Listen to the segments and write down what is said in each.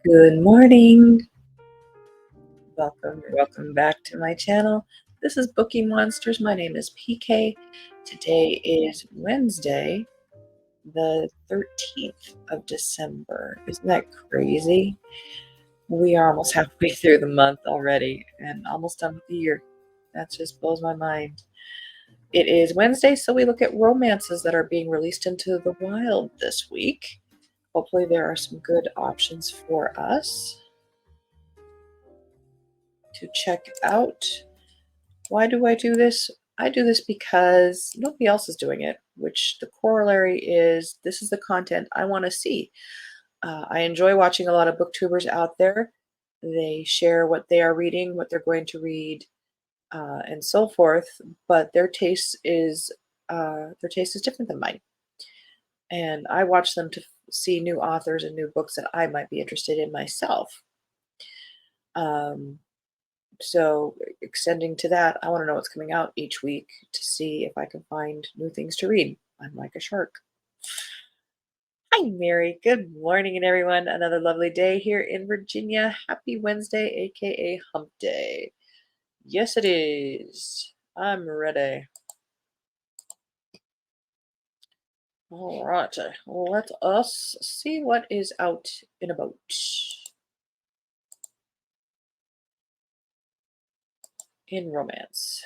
Good morning. Welcome back to my channel. This is Bookie Monsters. My name is PK. Today is Wednesday, the 13th of December. Isn't that crazy? We are almost halfway through the month already and almost done with the year. That just blows my mind. It is Wednesday, so we look at romances that are being released into the wild this week. Hopefully there are some good options for us to check out. Why do I do this? I do this because nobody else is doing it, which the corollary is this is the content I want to see. I enjoy watching a lot of booktubers out there. They share what they are reading, what they're going to read, and so forth. But their taste is different than mine, and I watch them to see new authors and new books that I might be interested in myself. Um, So, extending to that, I want to know what's coming out each week to see if I can find new things to read. I'm like a shark. Hi, Mary. Good morning, everyone. Another lovely day here in Virginia. Happy Wednesday, aka Hump Day. Yes, it is. I'm ready. All right. Let us see what is out and about in romance.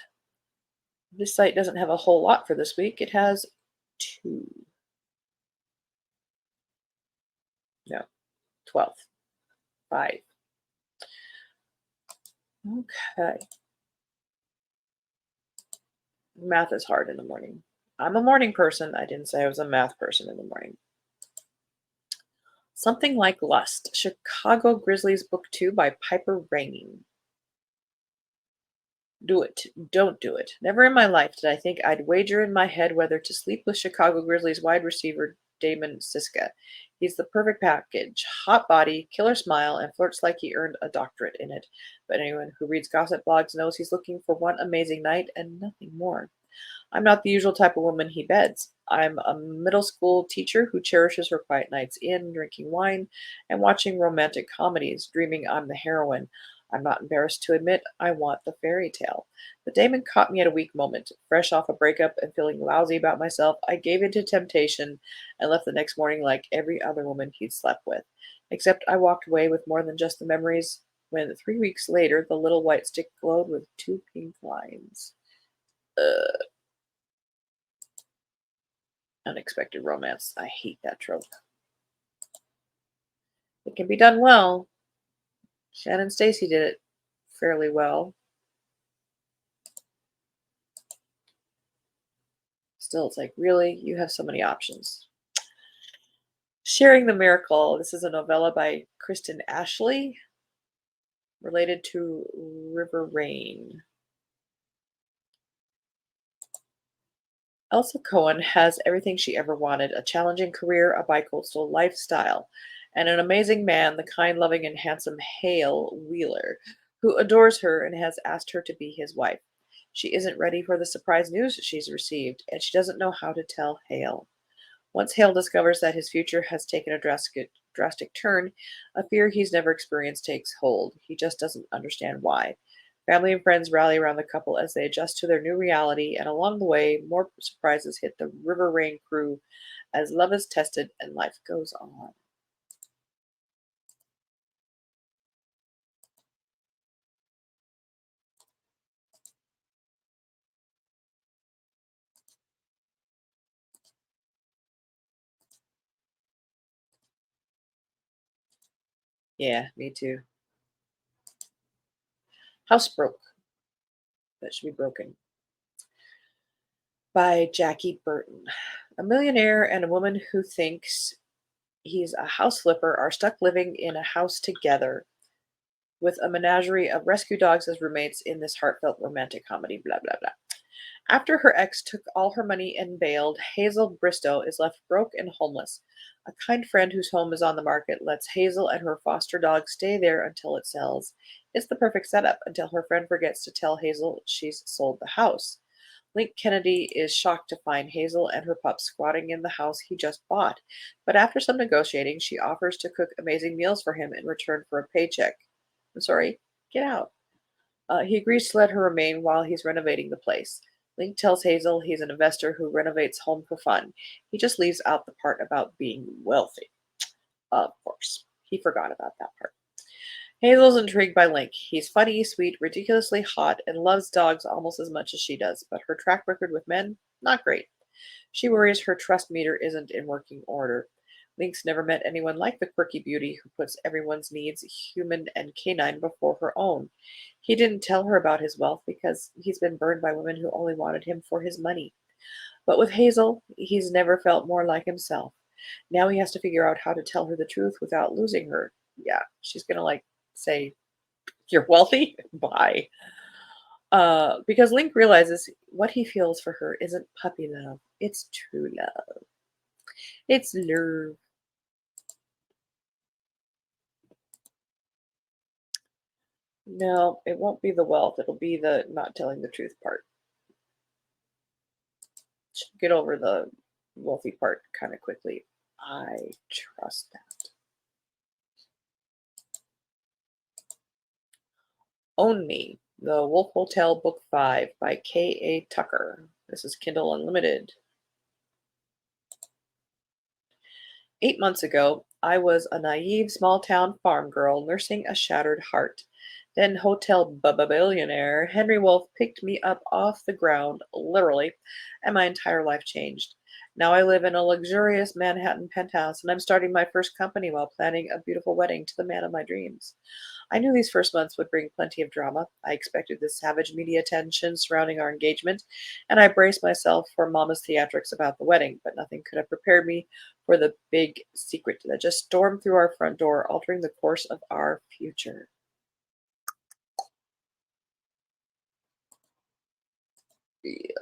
This site doesn't have a whole lot for this week. It has two. No, 12. 5. Okay. Math is hard in the morning. I'm a morning person. I didn't say I was a math person in the morning. Something Like Lust, Chicago Grizzlies Book 2 by Piper Rain. Do it. Don't do it. Never in my life did I think I'd wager in my head whether to sleep with Chicago Grizzlies wide receiver Damon Siska. He's the perfect package. Hot body, killer smile, and flirts like he earned a doctorate in it. But anyone who reads gossip blogs knows he's looking for one amazing night and nothing more. I'm not the usual type of woman he beds. I'm a middle school teacher who cherishes her quiet nights in, drinking wine and watching romantic comedies, dreaming I'm the heroine. I'm not embarrassed to admit I want the fairy tale. But Damon caught me at a weak moment. Fresh off a breakup and feeling lousy about myself, I gave in to temptation and left the next morning like every other woman he'd slept with. Except I walked away with more than just the memories when 3 weeks later the little white stick glowed with 2 pink lines. Unexpected romance. I hate that trope. It can be done well. Shannon Stacy did it fairly well. Still, it's like, really? You have so many options. Sharing the Miracle. This is a novella by Kristen Ashley related to River Rain. Elsa Cohen has everything she ever wanted: a challenging career, a bicoastal lifestyle, and an amazing man, the kind, loving, and handsome Hale Wheeler, who adores her and has asked her to be his wife. She isn't ready for the surprise news she's received, and she doesn't know how to tell Hale. Once Hale discovers that his future has taken a drastic turn, a fear he's never experienced takes hold. He just doesn't understand why. Family and friends rally around the couple as they adjust to their new reality, and along the way, more surprises hit the River Rain crew as love is tested and life goes on. Yeah, me too. House Broke. That should be broken. By Jackie Burton. A millionaire and a woman who thinks he's a house flipper are stuck living in a house together with a menagerie of rescue dogs as roommates in this heartfelt romantic comedy, blah, blah, blah. After her ex took all her money and bailed, Hazel Bristow is left broke and homeless. A kind friend whose home is on the market lets Hazel and her foster dog stay there until it sells. It's the perfect setup until her friend forgets to tell Hazel she's sold the house. Link Kennedy is shocked to find Hazel and her pup squatting in the house he just bought, but after some negotiating, she offers to cook amazing meals for him in return for a paycheck. I'm sorry, get out. He agrees to let her remain while he's renovating the place. Link tells Hazel he's an investor who renovates home for fun. He just leaves out the part about being wealthy. Of course, he forgot about that part. Hazel's intrigued by Link. He's funny, sweet, ridiculously hot, and loves dogs almost as much as she does, but her track record with men, not great. She worries her trust meter isn't in working order. Link's never met anyone like the quirky beauty who puts everyone's needs, human and canine, before her own. He didn't tell her about his wealth because he's been burned by women who only wanted him for his money. But with Hazel, he's never felt more like himself. Now he has to figure out how to tell her the truth without losing her. Yeah, she's gonna say, "You're wealthy? Bye." Because Link realizes what he feels for her isn't puppy love, it's true love. It's love. No, it won't be the wealth, it'll be the not telling the truth part. She'll get over the wealthy part kind of quickly. I trust that. Own Me, The Wolf Hotel Book 5 by K.A. Tucker. This is Kindle Unlimited. 8 months ago, I was a naive small town farm girl nursing a shattered heart. Then hotel billionaire Henry Wolf picked me up off the ground, literally, and my entire life changed. Now I live in a luxurious Manhattan penthouse, and I'm starting my first company while planning a beautiful wedding to the man of my dreams. I knew these first months would bring plenty of drama. I expected the savage media attention surrounding our engagement, and I braced myself for Mama's theatrics about the wedding, but nothing could have prepared me for the big secret that just stormed through our front door, altering the course of our future. Yeah.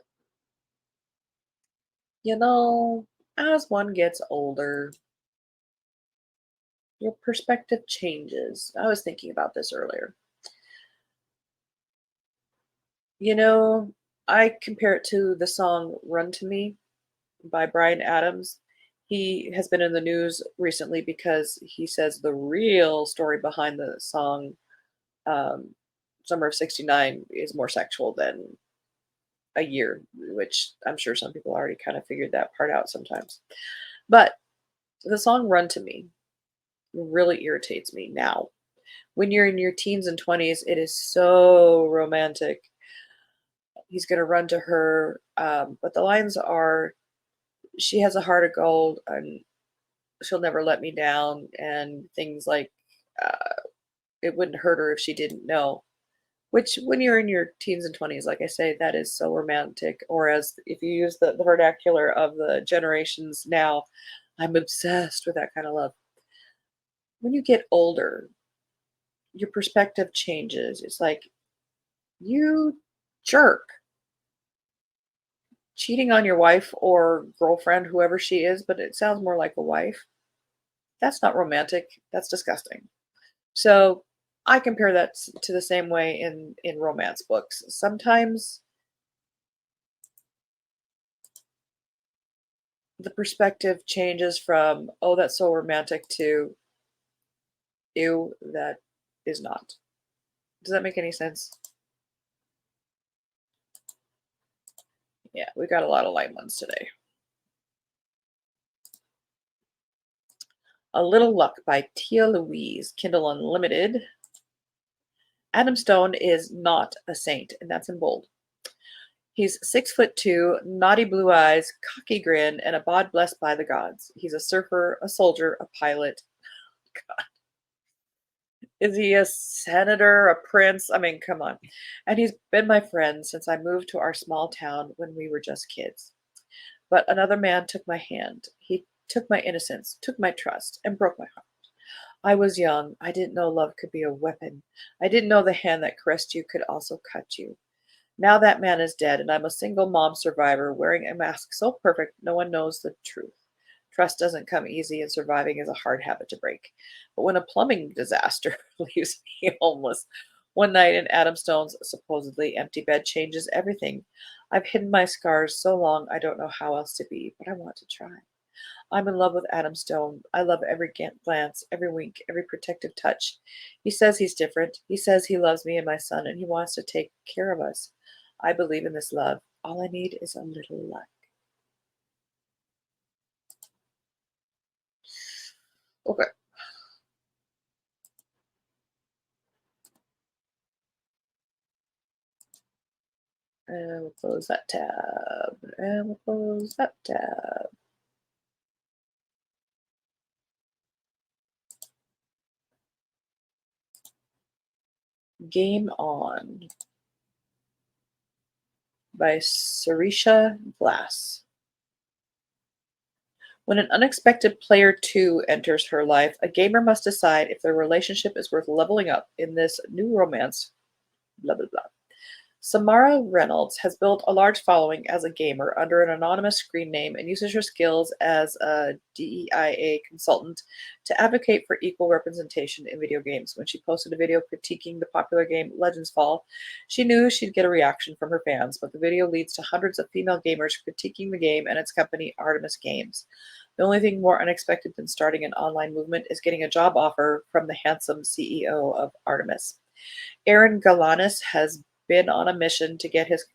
As one gets older, your perspective changes. I was thinking about this earlier. You know, I compare it to the song Run to Me by Brian Adams. He has been in the news recently because he says the real story behind the song um, Summer of '69 is more sexual than a year, which I'm sure some people already kind of figured that part out sometimes. But the song Run to Me really irritates me now. When you're in your teens and 20s, it is so romantic. He's going to run to her, but the lines are, she has a heart of gold and she'll never let me down, and things like, uh, it wouldn't hurt her if she didn't know. Which, when you're in your teens and 20s, like I say, that is so romantic. Or as if you use the vernacular of the generations now, I'm obsessed with that kind of love. When you get older, your perspective changes. It's like, you jerk. Cheating on your wife or girlfriend, whoever she is, but it sounds more like a wife. That's not romantic. That's disgusting. So I compare that to the same way in romance books. Sometimes the perspective changes from, oh, that's so romantic, to, ew, that is not. Does that make any sense? Yeah, we got a lot of light ones today. A Little Luck by Tia Louise, Kindle Unlimited. Adam Stone is not a saint, and that's in bold. He's 6'2", naughty blue eyes, cocky grin, and a bod blessed by the gods. He's a surfer, a soldier, a pilot. Is he a senator, a prince? I mean, come on. And he's been my friend since I moved to our small town when we were just kids. But another man took my hand. He took my innocence, took my trust, and broke my heart. I was young. I didn't know love could be a weapon. I didn't know the hand that caressed you could also cut you. Now that man is dead, and I'm a single mom survivor wearing a mask so perfect no one knows the truth. Trust doesn't come easy, and surviving is a hard habit to break. But when a plumbing disaster leaves me homeless, One night in Adam Stone's supposedly empty bed changes everything. I've hidden my scars so long I don't know how else to be, but I want to try. I'm in love with Adam Stone. I love every glance, every wink, every protective touch. He says he's different. He says he loves me and my son, and he wants to take care of us. I believe in this love. All I need is a little luck. Okay, and we'll close that tab, and we'll close that tab. Game On by Sarisha Glass. When an unexpected player 2 enters her life, a gamer must decide if their relationship is worth leveling up in this new romance. Blah, blah, blah. Samara Reynolds has built a large following as a gamer under an anonymous screen name and uses her skills as a DEIA consultant to advocate for equal representation in video games. When she posted a video critiquing the popular game Legends Fall, she knew she'd get a reaction from her fans, but the video leads to hundreds of female gamers critiquing the game and its company, Artemis Games. The only thing more unexpected than starting an online movement is getting a job offer from the handsome CEO of Artemis. Aaron Galanis has been on a mission to get his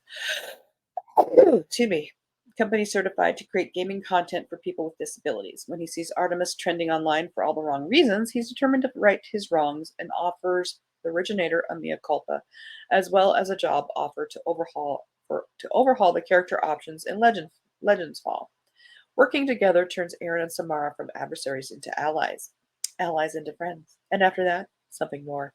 to me company certified to create gaming content for people with disabilities. When he sees Artemis trending online for all the wrong reasons, he's determined to right his wrongs and offers the originator a mea culpa, as well as a job offer to overhaul the character options in Legends Fall. Working together turns Aaron and Samara from adversaries into allies, allies into friends, and after that, something more.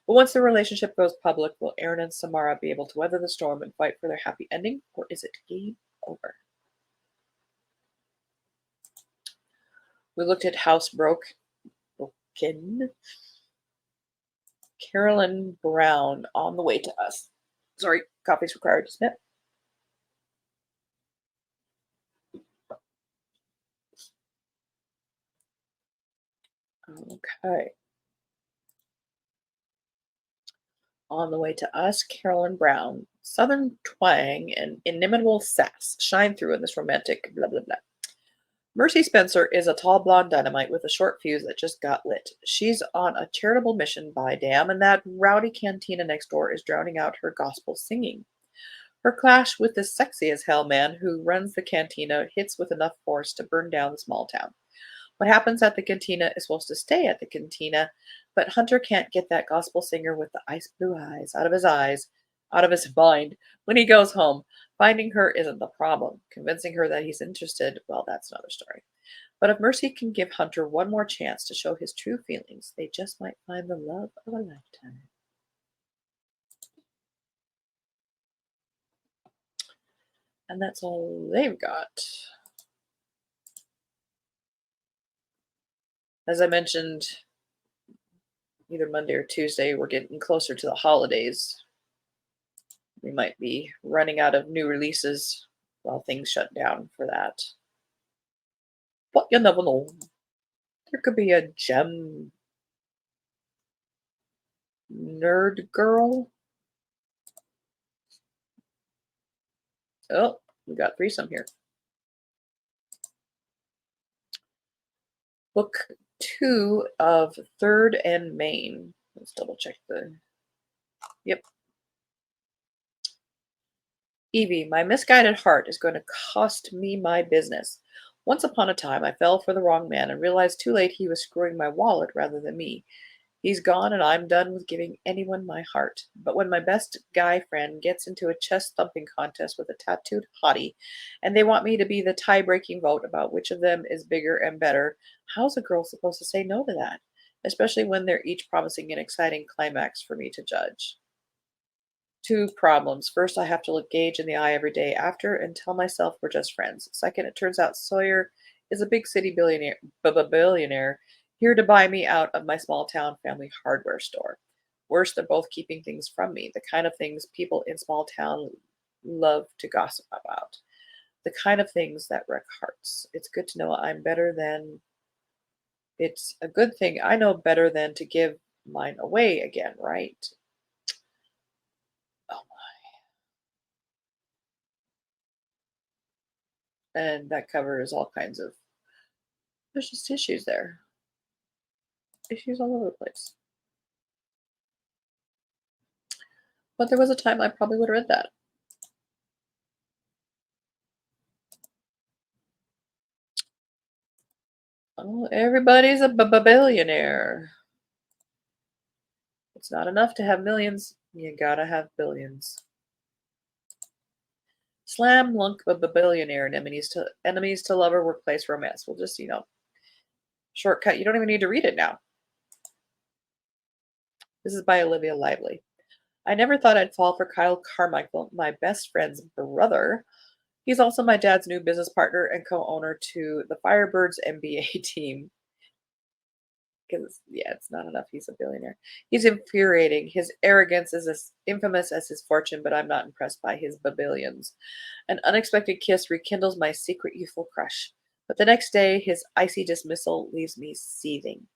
But once the relationship goes public, will Aaron and Samara be able to weather the storm and fight for their happy ending, or is it game over? We looked at Broken, Carolyn Brown, On the Way to Us. Sorry, copies required to submit. Okay. On the Way to Us, Carolyn Brown. Southern twang and inimitable sass shine through in this romantic blah blah blah. Mercy Spencer is a tall blonde dynamite with a short fuse that just got lit. She's on a charitable mission by damn, and that rowdy cantina next door is drowning out her gospel singing. Her clash with this sexy as hell man who runs the cantina hits with enough force to burn down the small town. What happens at the cantina is supposed to stay at the cantina, but Hunter can't get that gospel singer with the ice blue eyes, out of his mind when he goes home. Finding her isn't the problem. Convincing her that he's interested, well, that's another story. But if Mercy can give Hunter one more chance to show his true feelings, they just might find the love of a lifetime. And that's all they've got. As I mentioned, either Monday or Tuesday, we're getting closer to the holidays. We might be running out of new releases while things shut down for that. But you never know. There could be a gem nerd girl. Oh, we got threesome here. Book 2 of Third and Main. Let's double check the. Yep. Evie, my misguided heart is going to cost me my business. Once upon a time, I fell for the wrong man and realized too late he was screwing my wallet rather than me. He's gone, and I'm done with giving anyone my heart. But when my best guy friend gets into a chest thumping contest with a tattooed hottie, and they want me to be the tie breaking vote about which of them is bigger and better, how's a girl supposed to say no to that? Especially when they're each promising an exciting climax for me to judge. Two problems. First, I have to look Gage in the eye every day after and tell myself we're just friends. Second, it turns out Sawyer is a big city billionaire here to buy me out of my small town family hardware store. Worse, they're both keeping things from me, the kind of things people in small town love to gossip about, the kind of things that wreck hearts. It's a good thing I know better than to give mine away again, right? And that covers all kinds of, there's just issues there. Issues all over the place. But there was a time I probably would have read that. Oh, everybody's a billionaire. It's not enough to have millions. You gotta have billions. Slam lunk billionaire and enemies to lover workplace romance. We'll just shortcut. You don't even need to read it now. This is by Olivia Lively. I never thought I'd fall for Kyle Carmichael, my best friend's brother. He's also my dad's new business partner and co-owner to the Firebirds NBA team. Because yeah, it's not enough. He's a billionaire. He's infuriating. His arrogance is as infamous as his fortune, but I'm not impressed by his babillions. An unexpected kiss rekindles my secret youthful crush, but the next day his icy dismissal leaves me seething.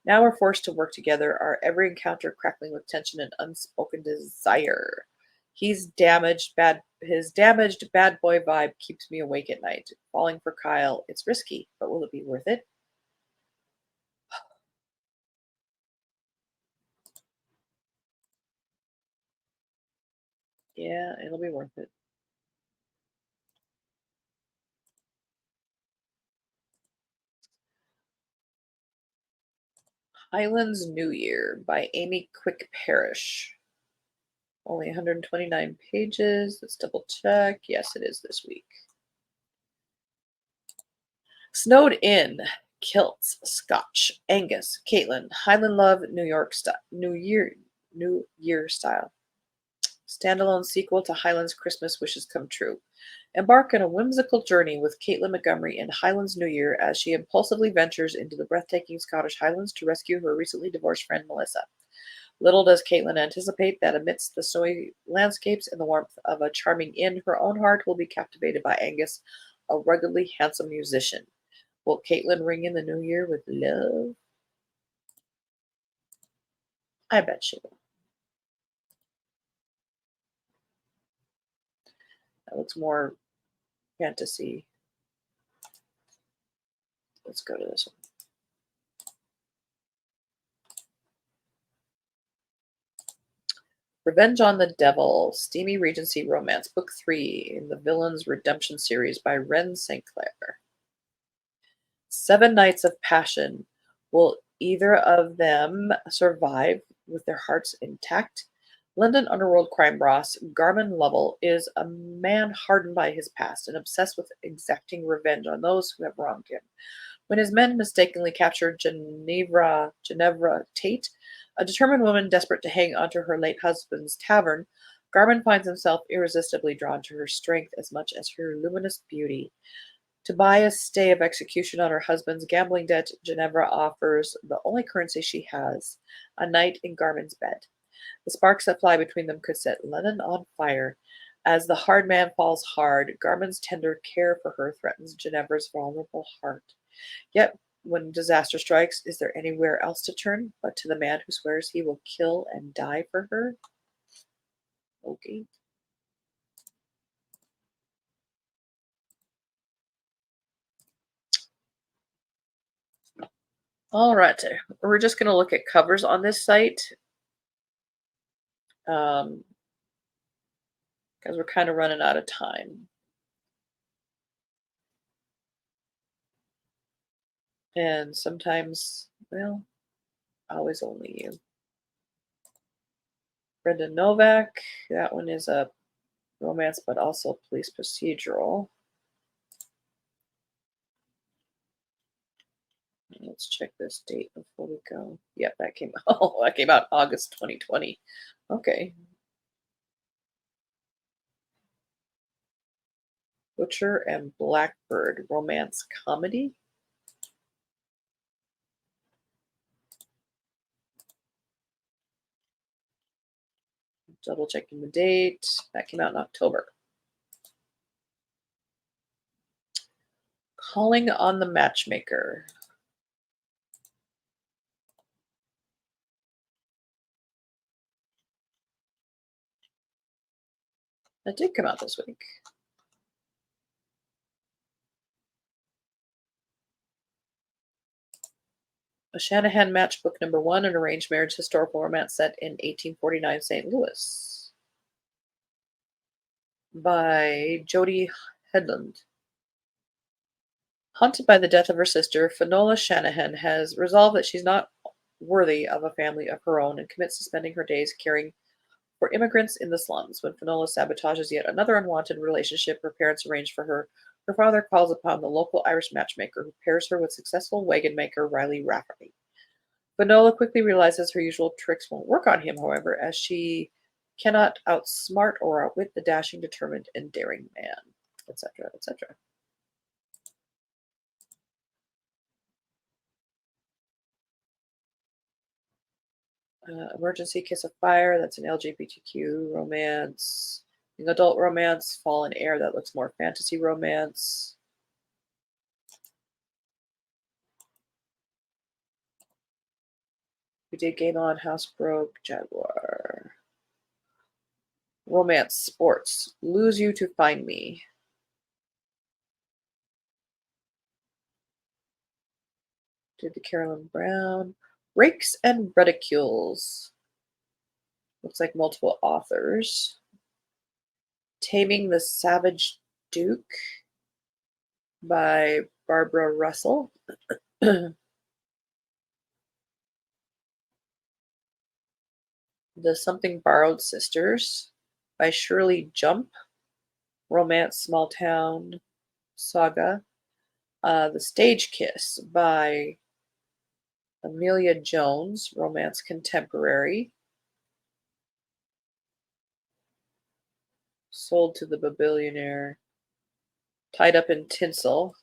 Now we're forced to work together, our every encounter crackling with tension and unspoken desire. His damaged bad boy vibe keeps me awake at night. Falling for Kyle, it's risky, but will it be worth it? Yeah, it'll be worth it. Highlands New Year by Amy Quick Parrish. Only 129 pages. Let's double check. Yes, it is this week. Snowed in. Kilts, Scotch, Angus, Caitlin, Highland Love, New York style, New Year style. Standalone sequel to Highland's Christmas Wishes Come True. Embark on a whimsical journey with Caitlin Montgomery in Highlands New Year as she impulsively ventures into the breathtaking Scottish Highlands to rescue her recently divorced friend Melissa. Little does Caitlin anticipate that amidst the snowy landscapes and the warmth of a charming inn, her own heart will be captivated by Angus, a ruggedly handsome musician. Will Caitlin ring in the new year with love? I bet she will. That looks more fantasy. Let's go to this one. Revenge on the Devil, Steamy Regency Romance, Book 3 in the Villain's Redemption series by Ren St. Clair. 7 nights of passion. Will either of them survive with their hearts intact? London underworld crime boss Garmin Lovell is a man hardened by his past and obsessed with exacting revenge on those who have wronged him. When his men mistakenly capture Ginevra Tate, a determined woman desperate to hang onto her late husband's tavern, Garmin finds himself irresistibly drawn to her strength as much as her luminous beauty. To buy a stay of execution on her husband's gambling debt, Ginevra offers the only currency she has, a night in Garmin's bed. The sparks that fly between them could set London on fire. As the hard man falls hard, Garmin's tender care for her threatens Ginevra's vulnerable heart. Yet, when disaster strikes, is there anywhere else to turn but to the man who swears he will kill and die for her? Okay. All right. We're just going to look at covers on this site because we're kind of running out of time. And sometimes, well, always only you. Brenda Novak. That one is a romance, but also police procedural. Let's check this date before we go. Yep, that came that came out August 2020. Okay. Butcher and Blackbird romance comedy. Double checking the date. That came out in October. Calling on the Matchmaker. That did come out this week. A Shanahan Matchbook number one, an arranged marriage historical romance set in 1849 St. Louis by Jody Headland. Haunted by the death of her sister, Finola Shanahan has resolved that she's not worthy of a family of her own and commits to spending her days caring for immigrants in the slums. When Finola sabotages yet another unwanted relationship her parents arranged for her, her father calls upon the local Irish matchmaker who pairs her with successful wagon maker Riley Rafferty. Finola quickly realizes her usual tricks won't work on him, however, as she cannot outsmart or outwit the dashing, determined, and daring man, etc., etc. Emergency Kiss of Fire, that's an LGBTQ romance. Young adult romance. Fallen Air, that looks more fantasy romance. We did Game On, Housebroke, Jaguar. Romance, sports. Lose You to Find Me. Did the Carolyn Brown. Rakes and Ridicules. Looks like multiple authors. Taming the Savage Duke by Barbara Russell. The Something Borrowed Sisters by Shirley Jump. Romance Small Town Saga. The Stage Kiss by Amelia Jones, romance contemporary. Sold to the Billionaire. Tied Up in Tinsel.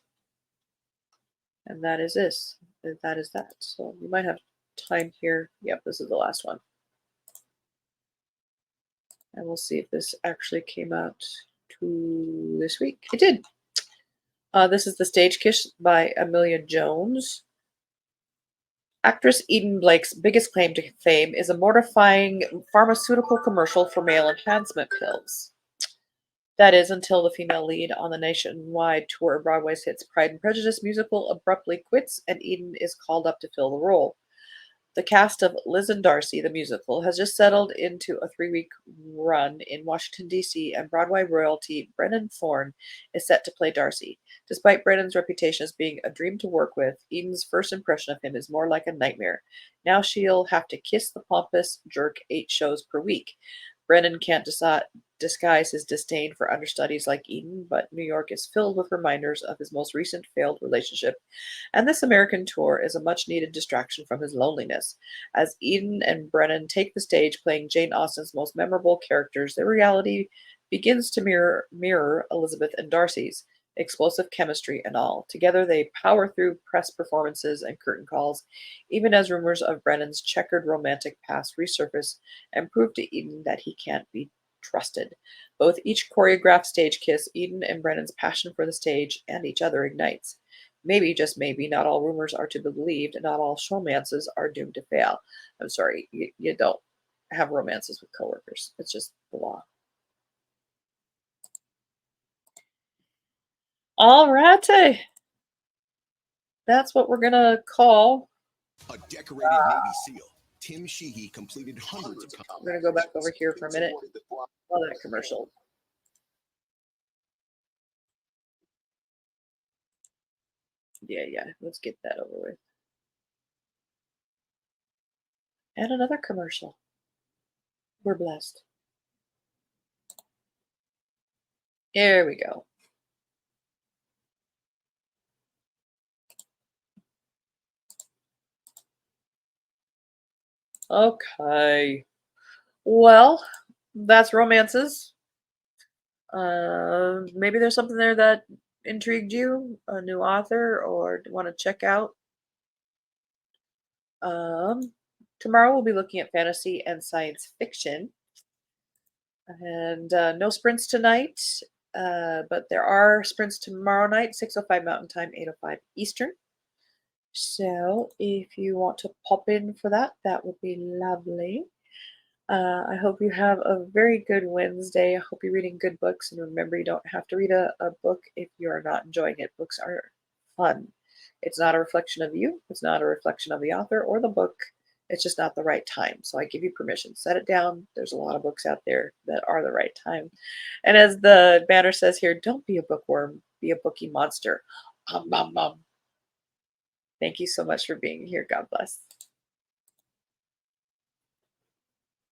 And that is this. That is that. So you might have time here. Yep, this is the last one. And we'll see if this actually came out to this week. It did. This is The Stage Kiss by Amelia Jones. Actress Eden Blake's biggest claim to fame is a mortifying pharmaceutical commercial for male enhancement pills. That is, until the female lead on the nationwide tour of Broadway's hits Pride and Prejudice musical abruptly quits and Eden is called up to fill the role. The cast of Liz and Darcy, the musical, has just settled into a 3-week run in Washington, D.C., and Broadway royalty Brennan Thorne is set to play Darcy. Despite Brennan's reputation as being a dream to work with, Eden's first impression of him is more like a nightmare. Now she'll have to kiss the pompous jerk 8 shows per week. Brennan can't disguise his disdain for understudies like Eden, but New York is filled with reminders of his most recent failed relationship, and this American tour is a much-needed distraction from his loneliness. As Eden and Brennan take the stage playing Jane Austen's most memorable characters, their reality begins to mirror Elizabeth and Darcy's. Explosive chemistry and all. Together they power through press performances and curtain calls, even as rumors of Brennan's checkered romantic past resurface and prove to Eden that he can't be trusted. Both each choreographed stage kiss, Eden and Brennan's passion for the stage and each other ignites. Maybe, just maybe, not all rumors are to be believed, and not all showmances are doomed to fail. I'm sorry, you don't have romances with coworkers. It's just the law. All righty. That's what we're gonna call. A decorated Navy SEAL, Tim Sheehy completed hundreds of. We're gonna go back over here for a minute. Oh, that commercial. Yeah. Let's get that over with. And another commercial. We're blessed. Here we go. Okay. Well, that's romances. Maybe there's something there that intrigued you, a new author, or want to check out. Um, Tomorrow we'll be looking at fantasy and science fiction. And no sprints tonight, but there are sprints tomorrow night, 6:05 Mountain Time, 8:05 Eastern. So if you want to pop in for that, that would be lovely. I hope you have a very good Wednesday. I hope you're reading good books. And remember, you don't have to read a book if you are not enjoying it. Books are fun. It's not a reflection of you. It's not a reflection of the author or the book. It's just not the right time. So I give you permission. Set it down. There's a lot of books out there that are the right time. And as the banner says here, don't be a bookworm, be a bookie monster. Thank you so much for being here. God bless.